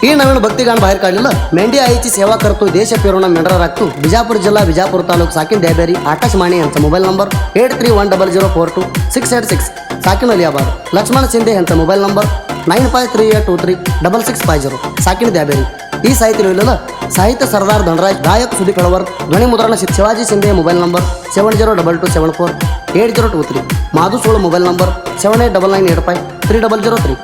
ही नवीन भक्तिगान बाहेर काढलेलं मेंढी आईची सेवा करतो देश फिरवणं मेंढरा राखतो विजापूर जिल्हा विजापूर तालुका साकीन द्याबेरी आकाश माने यांचा मोबाईल नंबर 8310042686 साकीन अलियाबाद. लक्ष्मण शिंदे यांचा मोबाईल नंबर 9538236650 साकीन द्याबेरी. ही साहित्य लिहिलेलं साहित्य सरदार धनराज गायक सुदीप हळवर. ध्वनी मुद्रण शिवाजी शिंदे मोबाईल नंबर 7022748023. माधू सोळ मोबाईल नंबर 7899853003.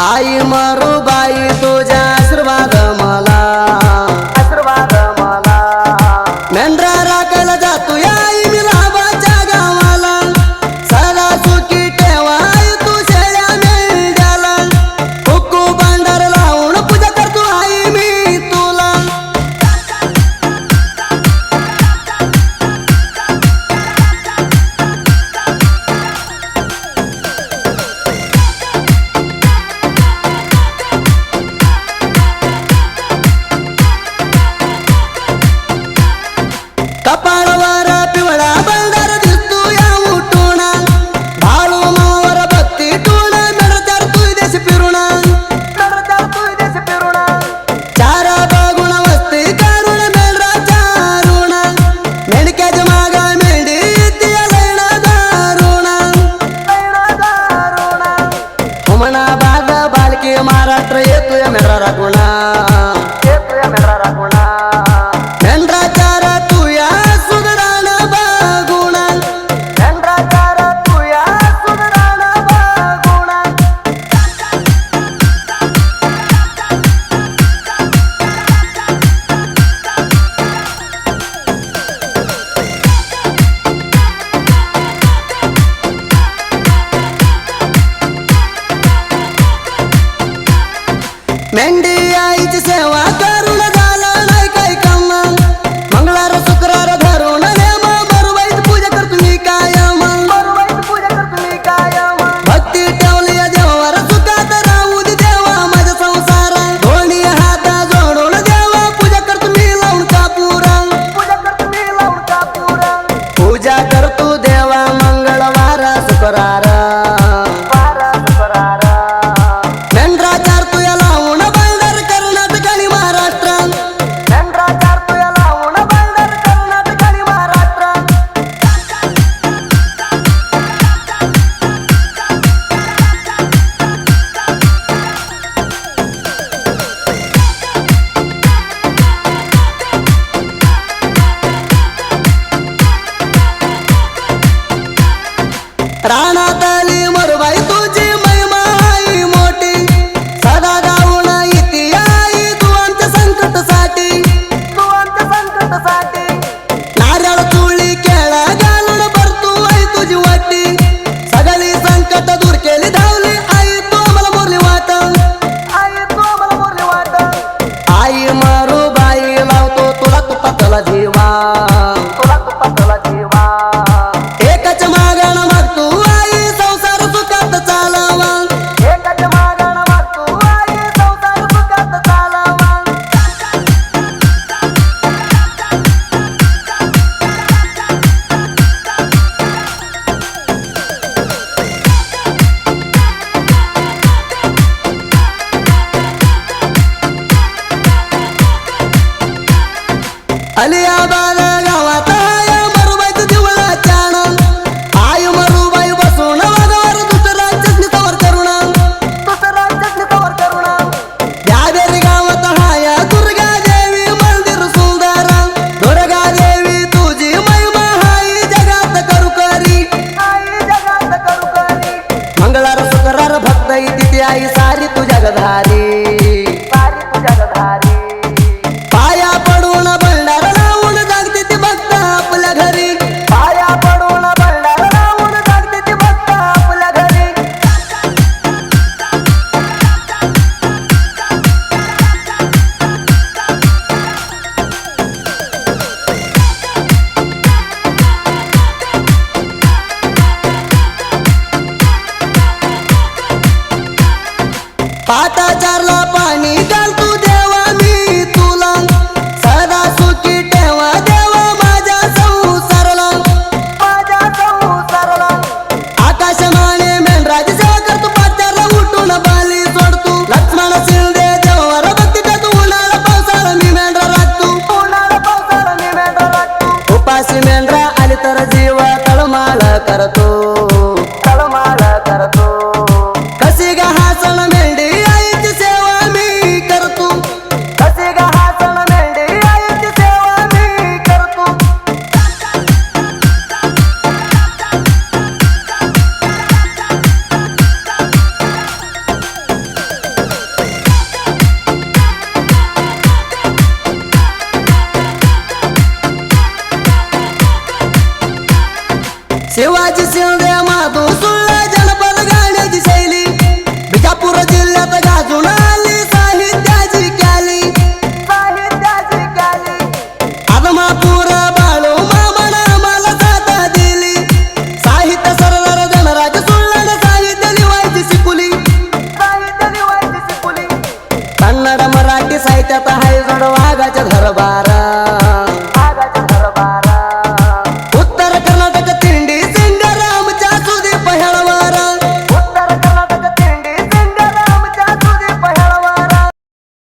आई मारू बाई तुझ्या आशीर्वाद मला मेंढरा राखायला जातो आई मी लाभाच्या गावाला. सदा सुखी ठेवाय तू शेळ्या मेंढ्याला. हुक्कू भांडार लावून पूजा करतो आई मी तुला. कपाळवर पिवळा बंडार दिसतो या उठूना. भाळू मावर भक्ती टूण मेढतर तू देश फिरुणा. चार बघून वस्ती करून मेंढरा चारुणा. मेंढक्याच्या मागा मेंढी ती लैणा दारुणा. उमनाबाद बालकी महाराष्ट्र येतोय मेंढरा राखुणा. मेंढी आईची सेवा करून झालं नाही काही काम. मंगळवार शुक्रवार धरून नेम मरुबाईची पूजा करतो मी कायम. भक्ती ठेवली देवावर सुखात राहू दे देवा माझा संसार. दोन्ही हात जोडून देवा पूजा करतो मी लावून कापुरा. पूजा करतो देवा मंगळवार शुक्रवार. रानातली मरुबाई तुझी महिमा आई मोठी. सदा गाऊन येते आई तू आमच्या संकटसाठी. नारळ तुळी केळा घालून भरतो आई तुझी वाटी. सगळी संकट दूर केली धावली आई तू मला मोरली वाट. आई मरुबाई लावतो तुला तुपातला जीवा. एकच मागण मागतो आई संसार सुखात चालावा. अलियाबाद गावात आया मरुबाईचं दिवळा चाण. आई मरुबाई बसून वाघावर दुसरा चटणीवर करुणा. द्याबेरी गावात हाया दुर्गा देवी मंदिर सुंदर. दुर्गा देवी तुझी महिमा हाई जगात करू करी. मंगळवार शुक्रवार भक्त तिथे आई सारी तुझ्या गधारी. पाया पडून बंडार लावून जागते ती भक्त आपल्या घरी. पाटा चारला पाणी घालतो देवा मी तुला सदा सुखी ठेवा देवा माझ्या संसाराला आकाशमाने मेंढराची सेवा करतो पात्याला उठून